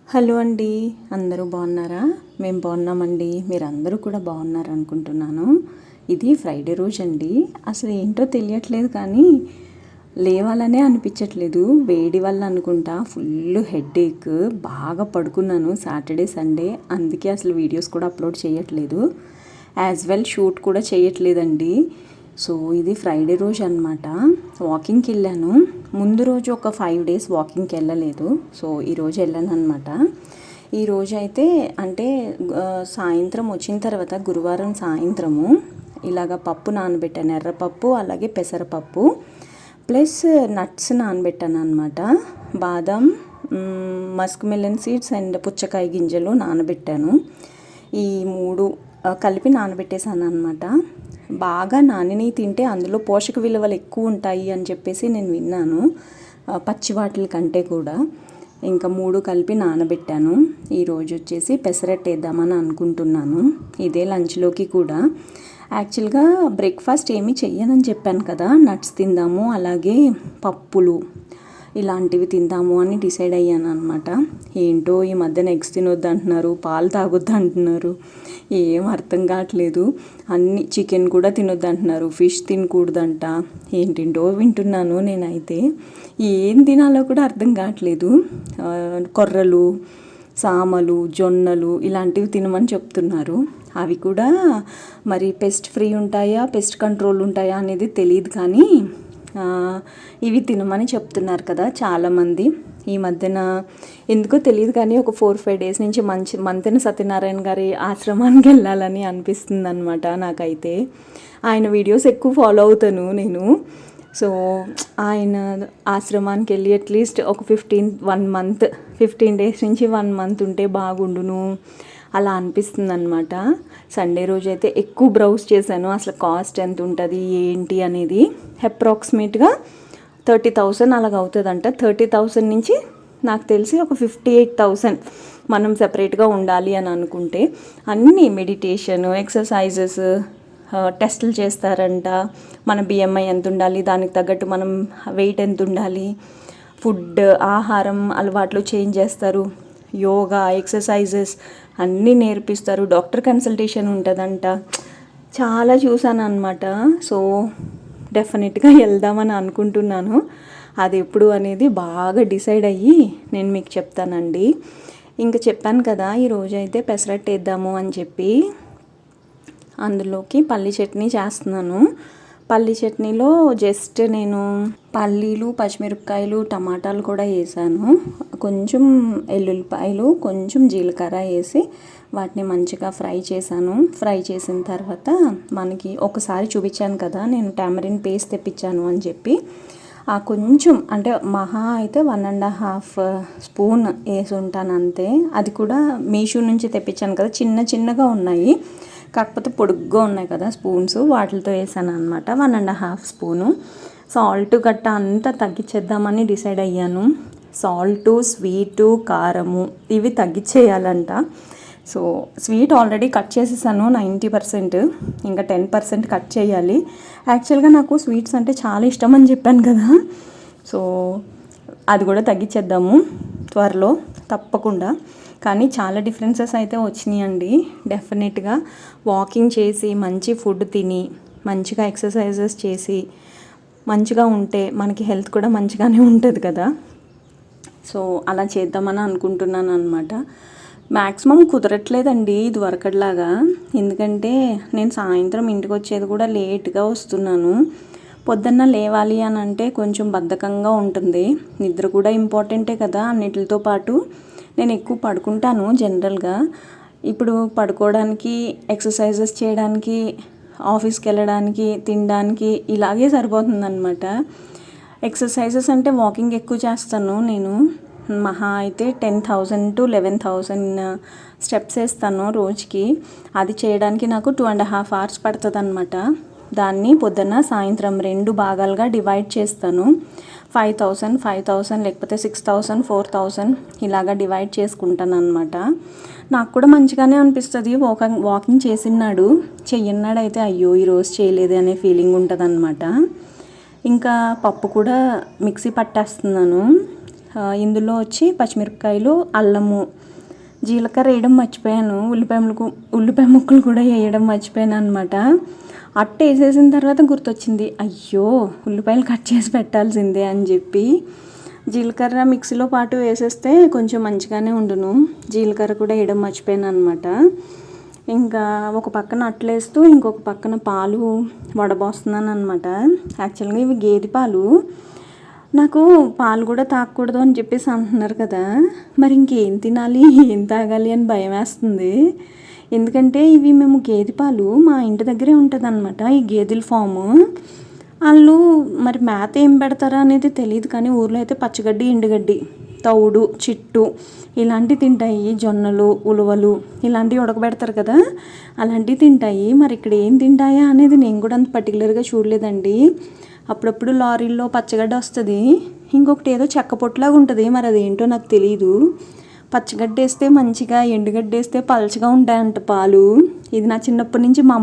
Hello అండి, అందరూ బాగున్నారా? మేము బాగున్నామండి. మీరందరూ కూడా బాగున్నారు అనుకుంటున్నాను. ఇది ఫ్రైడే రోజు అండి. అసలు ఏంటో తెలియట్లేదు కానీ లేవాలనే అనిపించట్లేదు. వేడి వల్ల అనుకుంటా ఫుల్ హెడేక్, బాగా పడుకున్నాను సాటర్డే సండే. అందుకే అసలు వీడియోస్ కూడా అప్లోడ్ చేయట్లేదు. యాజ్ వెల్ షూట్ కూడా చేయట్లేదండి. సో ఇది ఫ్రైడే రోజు అనమాట. వాకింగ్కి వెళ్ళాను. ముందు రోజు ఒక 5 days వాకింగ్కి వెళ్ళలేదు. సో ఈరోజు వెళ్ళాను అనమాట. ఈరోజు అయితే అంటే సాయంత్రం వచ్చిన తర్వాత గురువారం సాయంత్రము ఇలాగ పప్పు నానబెట్టాను, ఎర్రపప్పు అలాగే పెసరపప్పు ప్లస్ నట్స్ నానబెట్టాను అనమాట. బాదం, మస్క్ మిలన్ సీడ్స్ అండ్ పుచ్చకాయ గింజలు నానబెట్టాను. ఈ 3 కలిపి నానబెట్టేశాను అనమాట. బాగా నానిని తింటే అందులో పోషక విలువలు ఎక్కువ ఉంటాయి అని చెప్పేసి నేను విన్నాను, పచ్చి వాటిల కంటే కూడా. ఇంకా 3 కలిపి నానబెట్టాను. ఈరోజు వచ్చేసి పెసరట్టు వేద్దామని అనుకుంటున్నాను. ఇదే లంచ్లోకి కూడా. యాక్చువల్గా బ్రేక్ఫాస్ట్ ఏమీ చెయ్యనని చెప్పాను కదా, నట్స్ తిందాము అలాగే పప్పులు ఇలాంటివి తిందాము అని డిసైడ్ అయ్యాను అనమాట. ఏంటో ఈ మధ్యన ఎగ్స్ తినొద్దు అంటున్నారు, పాలు తాగొద్దు అంటున్నారు, ఏం అర్థం కావట్లేదు. అన్ని చికెన్ కూడా తినొద్దు అంటున్నారు, ఫిష్ తినకూడదంట, ఏంటింటో వింటున్నాను నేనైతే. ఏం తినాలో కూడా అర్థం కావట్లేదు. కొర్రలు, సామలు, జొన్నలు ఇలాంటివి తినమని చెప్తున్నారు. అవి కూడా మరి పెస్ట్ ఫ్రీ ఉంటాయా, పెస్ట్ కంట్రోల్ ఉంటాయా అనేది తెలియదు కానీ ఇవి తినమని చెప్తున్నారు కదా చాలామంది. ఈ మధ్యన ఎందుకో తెలియదు కానీ ఒక 4-5 days నుంచి మంతెన సత్యనారాయణ గారి ఆశ్రమానికి వెళ్ళాలని అనిపిస్తుంది అనమాట నాకైతే. ఆయన వీడియోస్ ఎక్కువ ఫాలో అవుతాను నేను. సో ఆయన ఆశ్రమానికి వెళ్ళి అట్లీస్ట్ ఒక 15 days నుంచి 1 month ఉంటే బాగుండును అలా అనిపిస్తుంది అనమాట. సండే రోజు అయితే ఎక్కువ బ్రౌజ్ చేశాను, అసలు కాస్ట్ ఎంత ఉంటుంది ఏంటి అనేది. అప్రాక్సిమేట్గా 30,000 అలాగ అవుతుందంట. 30,000 నుంచి నాకు తెలిసి ఒక 58,000 మనం సపరేట్గా ఉండాలి అని అనుకుంటే. అన్నీ మెడిటేషన్, ఎక్సర్సైజెస్, టెస్టులు చేస్తారంట. మన BMI ఎంత ఉండాలి, దానికి తగ్గట్టు మనం వెయిట్ ఎంత ఉండాలి, ఫుడ్ ఆహారం అలవాట్లు చేంజ్ చేస్తారు, యోగా, ఎక్సర్సైజెస్ అన్నీ నేర్పిస్తారు, డాక్టర్ కన్సల్టేషన్ ఉంటుందంట. చాలా చూసాను అనమాట. సో డెఫినెట్గా వెళ్దామని అనుకుంటున్నాను. అది ఎప్పుడు అనేది బాగా డిసైడ్ అయ్యి నేను మీకు చెప్తానండి. ఇంకా చెప్పాను కదా ఈరోజు అయితే పెసరట్టు వేద్దాము అని చెప్పి. అందులోకి పల్లి చట్నీ చేస్తున్నాను. పల్లి చట్నీలో జస్ట్ నేను పల్లీలు, పచ్చిమిరపకాయలు, టమాటాలు కూడా వేసాను. కొంచెం ఎల్లుల్లిపాయలు, కొంచెం జీలకర్ర వేసి వాటిని మంచిగా ఫ్రై చేశాను. ఫ్రై చేసిన తర్వాత మనకి ఒకసారి చూపించాను కదా నేను టామరిన్ పేస్ట్ తెప్పించాను అని చెప్పి. ఆ కొంచెం అంటే మహా అయితే 1.5 స్పూన్ వేసి ఉంటాను అంతే. అది కూడా మీషో నుంచి తెప్పించాను కదా, చిన్నగా ఉన్నాయి, కాకపోతే పొడుగ్గా ఉన్నాయి కదా స్పూన్స్, వాటితో వేసాను అనమాట. 1.5 స్పూను. సాల్ట్ గట్ట అంతా తగ్గించేద్దామని డిసైడ్ అయ్యాను. సాల్టు, స్వీటు, కారము ఇవి తగ్గించేయాలంట. సో స్వీట్ ఆల్రెడీ కట్ చేసేసాను 90%, ఇంకా 10% కట్ చేయాలి. యాక్చువల్గా నాకు స్వీట్స్ అంటే చాలా ఇష్టం అని చెప్పాను కదా. సో అది కూడా తగ్గించేద్దాము త్వరలో తప్పకుండా. కానీ చాలా డిఫరెన్సెస్ అయితే వచ్చినాయండి. డెఫినెట్గా వాకింగ్ చేసి మంచి ఫుడ్ తిని మంచిగా ఎక్సర్సైజెస్ చేసి మంచిగా ఉంటే మనకి హెల్త్ కూడా మంచిగానే ఉంటుంది కదా. సో అలా చేద్దామని అనుకుంటున్నాను అనమాట. మ్యాక్సిమం కుదరట్లేదండి ఇది వరకట్లాగా, ఎందుకంటే నేను సాయంత్రం ఇంటికి వచ్చేది కూడా లేట్గా వస్తున్నాను. పొద్దున్న లేవాలి అని అంటే కొంచెం బద్ధకంగా ఉంటుంది. నిద్ర కూడా ఇంపార్టెంటే కదా అన్నిటితో పాటు. నేను ఎక్కువ పడుకుంటాను జనరల్గా. ఇప్పుడు పడుకోవడానికి, ఎక్సర్సైజెస్ చేయడానికి, ఆఫీస్కి వెళ్ళడానికి, తినడానికి ఇలాగే సరిపోతుందన్నమాట. ఎక్సర్సైజెస్ అంటే వాకింగ్ ఎక్కువ చేస్తాను నేను. మహా అయితే 10,000 to 11,000 స్టెప్స్ వేస్తాను రోజుకి. అది చేయడానికి నాకు 2.5 hours పడుతుంది అనమాట. దాన్ని పొద్దున్న సాయంత్రం 2 భాగాలుగా డివైడ్ చేస్తాను. 5,000 లేకపోతే 6,000, 4,000 ఇలాగా డివైడ్ చేసుకుంటాను అనమాట. నాకు కూడా మంచిగానే అనిపిస్తుంది వాకింగ్ చేసినాడు. చెయ్యన్నాడు అయితే అయ్యో ఈరోజు చేయలేదు అనే ఫీలింగ్ ఉంటుంది అనమాట. ఇంకా పప్పు కూడా మిక్సీ పట్టేస్తున్నాను. ఇందులో వచ్చి పచ్చిమిరపకాయలు, అల్లము, జీలకర్ర వేయడం మర్చిపోయాను, ఉల్లిపాయ ముక్కలు కూడా వేయడం మర్చిపోయాను అనమాట. అట్ట వేసేసిన తర్వాత గుర్తొచ్చింది, అయ్యో ఉల్లిపాయలు కట్ చేసి పెట్టాల్సిందే అని చెప్పి జీలకర్ర మిక్సీలో పాటు వేసేస్తే కొంచెం మంచిగానే ఉండును. జీలకర్ర కూడా వేయడం మర్చిపోయాను అనమాట. ఇంకా ఒక పక్కన అట్లేస్తూ ఇంకొక పక్కన పాలు వడబోస్తున్నాను అనమాట. యాక్చువల్గా ఇవి గేదె పాలు. నాకు పాలు కూడా తాగకూడదు అని చెప్పేసి అంటున్నారు కదా, మరి ఇంకేం తినాలి, ఏం తాగాలి అని భయం వేస్తుంది. ఎందుకంటే ఇవి మేము గేదె పాలు మా ఇంటి దగ్గరే ఉంటుంది అనమాట, ఈ గేదెల ఫాము. వాళ్ళు మరి మేత ఏం పెడతారా అనేది తెలియదు, కానీ ఊర్లో అయితే పచ్చగడ్డి, ఎండుగడ్డి, తౌడు, చిట్టు ఇలాంటివి తింటాయి. జొన్నలు, ఉలవలు ఇలాంటివి ఉడకబెడతారు కదా, అలాంటివి తింటాయి. మరి ఇక్కడ ఏం తింటాయా అనేది నేను కూడా అంత పర్టికులర్గా చూడలేదండి. అప్పుడప్పుడు లారీల్లో పచ్చగడ్డ వస్తుంది, ఇంకొకటి ఏదో చెక్క పొట్టులాగా ఉంటుంది, మరి అదేంటో నాకు తెలియదు. పచ్చగడ్డ వేస్తే మంచిగా, ఎండుగడ్డ వేస్తే పలచగా ఉంటాయంట పాలు. ఇది నా చిన్నప్పటి నుంచి మా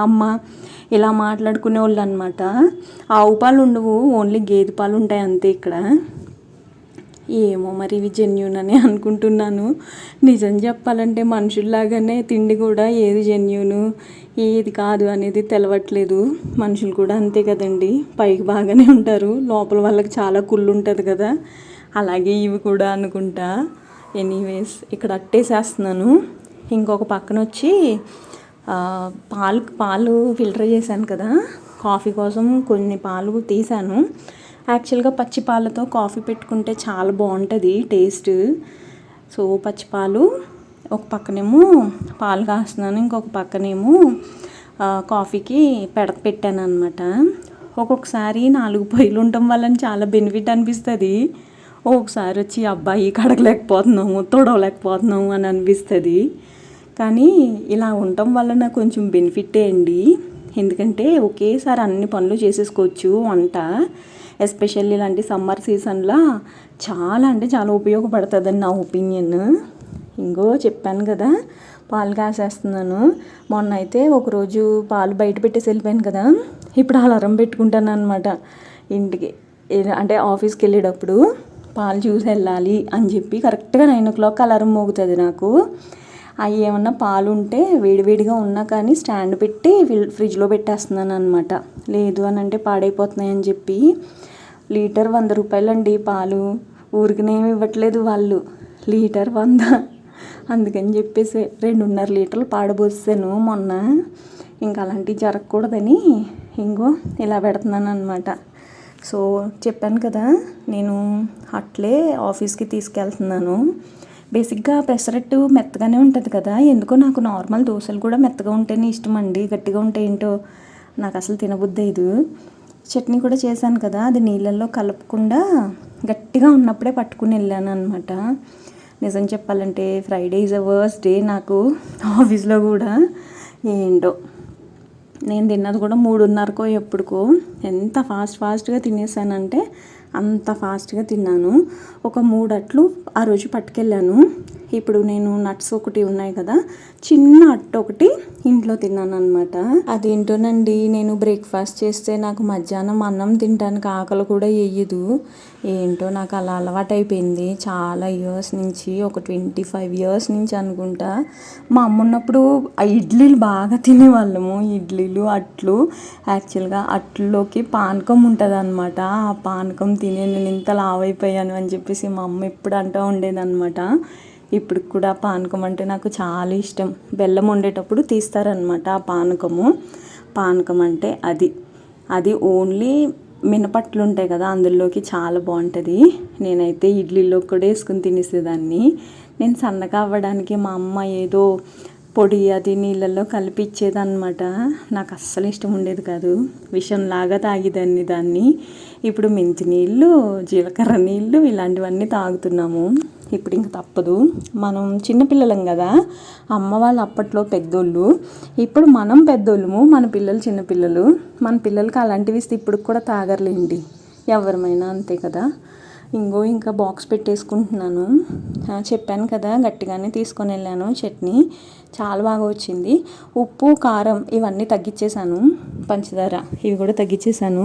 అమ్మ ఇలా మాట్లాడుకునే వాళ్ళు అనమాట. ఆవు పాలు ఉండవు, ఓన్లీ గేదె పాలు ఉంటాయి అంతే ఇక్కడ. ఏమో మరి ఇవి జెన్యూన్ అని అనుకుంటున్నాను. నిజం చెప్పాలంటే మనుషుల్లాగానే తిండి కూడా ఏది జెన్యూను ఏది కాదు అనేది తెలవట్లేదు. మనుషులు కూడా అంతే కదండి, పైకి బాగానే ఉంటారు, లోపల వాళ్ళకి చాలా కుళ్ళు ఉంటుంది కదా, అలాగే ఇవి కూడా అనుకుంటా. ఎనీవేస్ ఇక్కడ అట్టేసేస్తున్నాను. ఇంకొక పక్కన వచ్చి పాలు ఫిల్టర్ చేశాను కదా, కాఫీ కోసం కొన్ని పాలు తీసాను. యాక్చువల్గా పచ్చి పాలతో కాఫీ పెట్టుకుంటే చాలా బాగుంటుంది టేస్ట్. సో పచ్చి పాలు ఒక పక్కనేమో పాలు కాస్తున్నాను, ఇంకొక పక్కనేమో కాఫీకి పెట్టాను అనమాట. ఒక్కొక్కసారి 4 పొయ్యిలు ఉండటం వల్ల చాలా బెనిఫిట్ అనిపిస్తుంది. ఒక్కొక్కసారి వచ్చి అబ్బాయి కడగలేకపోతున్నాము, తొడవలేకపోతున్నాము అని అనిపిస్తుంది. కానీ ఇలా ఉండటం వలన కొంచెం బెనిఫిటే అండి, ఎందుకంటే ఒకేసారి అన్ని పనులు చేసేసుకోవచ్చు వంట. ఎస్పెషల్లీ ఇలాంటి సమ్మర్ సీజన్లో చాలా అంటే చాలా ఉపయోగపడుతుందని నా ఒపీనియన్. ఇంకో చెప్పాను కదా పాలు కాసేస్తున్నాను. మొన్న అయితే ఒకరోజు పాలు బయట పెట్టేసి వెళ్ళిపోయాను కదా, ఇప్పుడు అలారం పెట్టుకుంటాను అనమాట. ఇంటికి అంటే ఆఫీస్కి వెళ్ళేటప్పుడు పాలు చూసి వెళ్ళాలి అని చెప్పి కరెక్ట్గా 9 o'clock అలారం మోగుతుంది నాకు. అవి ఏమన్నా పాలు ఉంటే వేడివేడిగా ఉన్నా కానీ స్టాండ్ పెట్టి ఫ్రిడ్జ్లో పెట్టేస్తున్నాను అనమాట. లేదు అని అంటే పాడైపోతున్నాయి అని చెప్పి. లీటర్ 100 రూపాయలండి పాలు, ఊరికినేమి ఇవ్వట్లేదు వాళ్ళు, లీటర్ 100. అందుకని చెప్పేసి 2.5 లీటర్లు పాడబోసాను మొన్న. ఇంకా అలాంటివి జరగకూడదని ఇంకో ఇలా పెడుతున్నాను అనమాట. సో చెప్పాను కదా నేను అట్లే ఆఫీస్కి తీసుకెళ్తున్నాను. బేసిక్గా పెసరట్టు మెత్తగానే ఉంటుంది కదా, ఎందుకో నాకు నార్మల్ దోశలు కూడా మెత్తగా ఉంటేనే ఇష్టం అండి, గట్టిగా ఉంటే ఏంటో నాకు అసలు తినబుద్ధి అయ్యదు. చట్నీ కూడా చేశాను కదా, అది నీళ్ళల్లో కలపకుండా గట్టిగా ఉన్నప్పుడే పట్టుకుని వెళ్ళాను అనమాట. నిజం చెప్పాలంటే Friday is a worst day నాకు ఆఫీస్లో కూడా. ఏంటో నేను తిన్నది కూడా 3:30కో ఎప్పుడుకో, ఎంత ఫాస్ట్గా తినేసానంటే అంత ఫాస్ట్గా తిన్నాను. ఒక 3 అట్లు ఆ రోజు పట్టుకెళ్ళాను. ఇప్పుడు నేను నట్స్ ఒకటి ఉన్నాయి కదా, చిన్న అట్టు ఒకటి ఇంట్లో తిన్నాను అనమాట. అదేంటోనండి, నేను బ్రేక్ఫాస్ట్ చేస్తే నాకు మధ్యాహ్నం అన్నం తినడానికి ఆకలి కూడా వేయదు. ఏంటో నాకు అలా అలవాటు అయిపోయింది చాలా ఇయర్స్ నుంచి, ఒక 25 years నుంచి అనుకుంటా. మా అమ్మ ఉన్నప్పుడు ఆ ఇడ్లీలు బాగా తినేవాళ్ళము, ఇడ్లీలు అట్లు. యాక్చువల్గా అట్లలోకి పానకం ఉంటుంది అనమాట, ఆ పానకం తినే నేను ఇంత లావైపోయాను అని చెప్పేసి మా అమ్మ ఎప్పుడు అంటూ ఉండేదన్నమాట. ఇప్పుడు కూడా పానకం అంటే నాకు చాలా ఇష్టం. బెల్లం వండేటప్పుడు తీస్తారనమాట ఆ పానకం అంటే అది ఓన్లీ మినపట్లు ఉంటాయి కదా, అందులోకి చాలా బాగుంటుంది. నేనైతే ఇడ్లీలో కూడా వేసుకుని తినేసేదాన్ని. నేను సన్నగా అవ్వడానికి మా అమ్మ ఏదో పొడి అది నీళ్ళల్లో కలిపి ఇచ్చేదన్నమాట. నాకు అస్సలు ఇష్టం ఉండేది కాదు, విషంలాగా తాగేదాన్ని. ఇప్పుడు మెంతి నీళ్ళు, జీలకర్ర నీళ్ళు ఇలాంటివన్నీ తాగుతున్నాము. ఇప్పుడు ఇంక తప్పదు, మనం చిన్నపిల్లలం కదా, అమ్మ వాళ్ళు అప్పట్లో పెద్దోళ్ళు, ఇప్పుడు మనం పెద్దోళ్ళము, మన పిల్లలు చిన్నపిల్లలు. మన పిల్లలకి అలాంటివి ఇస్తే ఇప్పుడు కూడా తాగర్లేండి, ఎవరమైనా అంతే కదా. ఇంకా బాక్స్ పెట్టేసుకుంటున్నాను. చెప్పాను కదా గట్టిగానే తీసుకొని వెళ్ళాను. చట్నీ చాలా బాగా వచ్చింది. ఉప్పు కారం ఇవన్నీ తగ్గించేసాను. పంచదార ఇవి కూడా తగ్గించేసాను.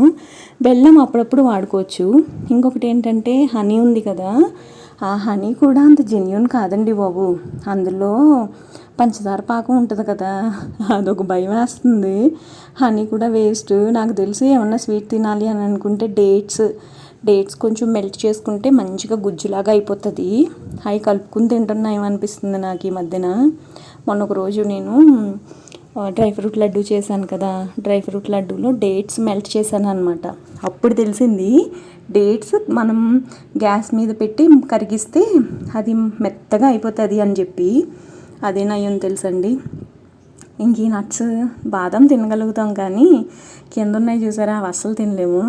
బెల్లం అప్పుడప్పుడు వాడుకోవచ్చు. ఇంకొకటి ఏంటంటే హనీ ఉంది కదా, ఆ హనీ కూడా అంత జెన్యూన్ కాదండి బాబు. అందులో పంచదార పాకం ఉంటుంది కదా, అదొక భయం వేస్తుంది. హనీ కూడా వేస్ట్. నాకు తెలిసి ఏమన్నా స్వీట్ తినాలి అని అనుకుంటే డేట్స్ కొంచెం మెల్ట్ చేసుకుంటే మంచిగా గుజ్జులాగా అయిపోతుంది. అవి కలుపుకుని తింటున్నా ఏమనిపిస్తుంది నాకు ఈ మధ్యన. మొన్న ఒక రోజు నేను డ్రై ఫ్రూట్ లడ్డు చేశాను కదా, డ్రై ఫ్రూట్ లడ్డూలో డేట్స్ మెల్ట్ చేశాను అనమాట. అప్పుడు తెలిసింది డేట్స్ మనం గ్యాస్ మీద పెట్టి కరిగిస్తే అది మెత్తగా అయిపోతుంది అని చెప్పి. అదే నయం తెలుసండి. ఇంక ఈ నట్స్ బాదం తినగలుగుతాం కానీ కింద ఉన్నాయి చూసారా అవి అస్సలు తినలేము.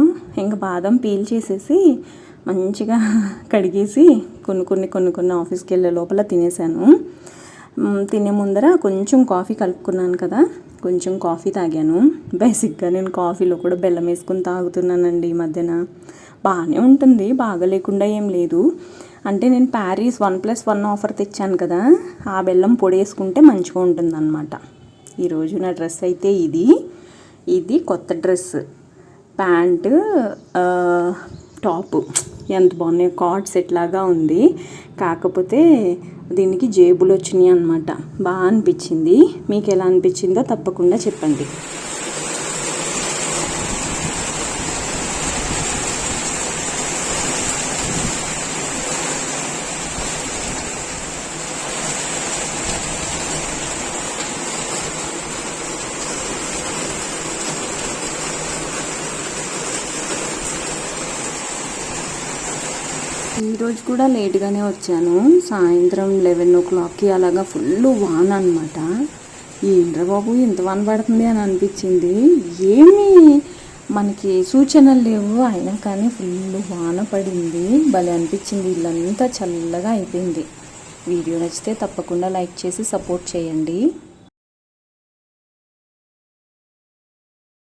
ఇంకా బాదం పీల్ చేసేసి మంచిగా కడిగేసి కొన్ని ఆఫీస్కి వెళ్ళే లోపల తినేసాను. తినే ముందర కొంచెం కాఫీ కలుపుకున్నాను కదా, కొంచెం కాఫీ తాగాను. బేసిక్గా నేను కాఫీలో కూడా బెల్లం వేసుకుని తాగుతున్నానండి ఈ మధ్యన. బాగానే ఉంటుంది, బాగా లేకుండా ఏం లేదు. అంటే నేను ప్యారిస్ 1+1 ఆఫర్ తెచ్చాను కదా, ఆ బెల్లం పొడి వేసుకుంటే మంచిగా ఉంటుందన్నమాట. ఈరోజు నా డ్రెస్ అయితే ఇది కొత్త డ్రెస్. ప్యాంటు టాపు ఎంత బాగున్నాయి, కార్డ్ సెట్ లాగా ఉంది. కాకపోతే దీనికి జేబులు వచ్చినాయి అన్నమాట. బాగా అనిపించింది. మీకు ఎలా అనిపించిందో తప్పకుండా చెప్పండి. ఈరోజు కూడా లేట్గానే వచ్చాను. సాయంత్రం 11 o'clockకి అలాగా ఫుల్ వాన అనమాట. ఏంట్రా బాబు ఇంత వాన పడుతుంది అని అనిపించింది. ఏమీ మనకి సూచనలు లేవు, అయినా కానీ ఫుల్ వాన పడింది. భలే అనిపించింది. ఇల్లంతా చల్లగా అయిపోయింది. వీడియో నచ్చితే తప్పకుండా లైక్ చేసి సపోర్ట్ చేయండి.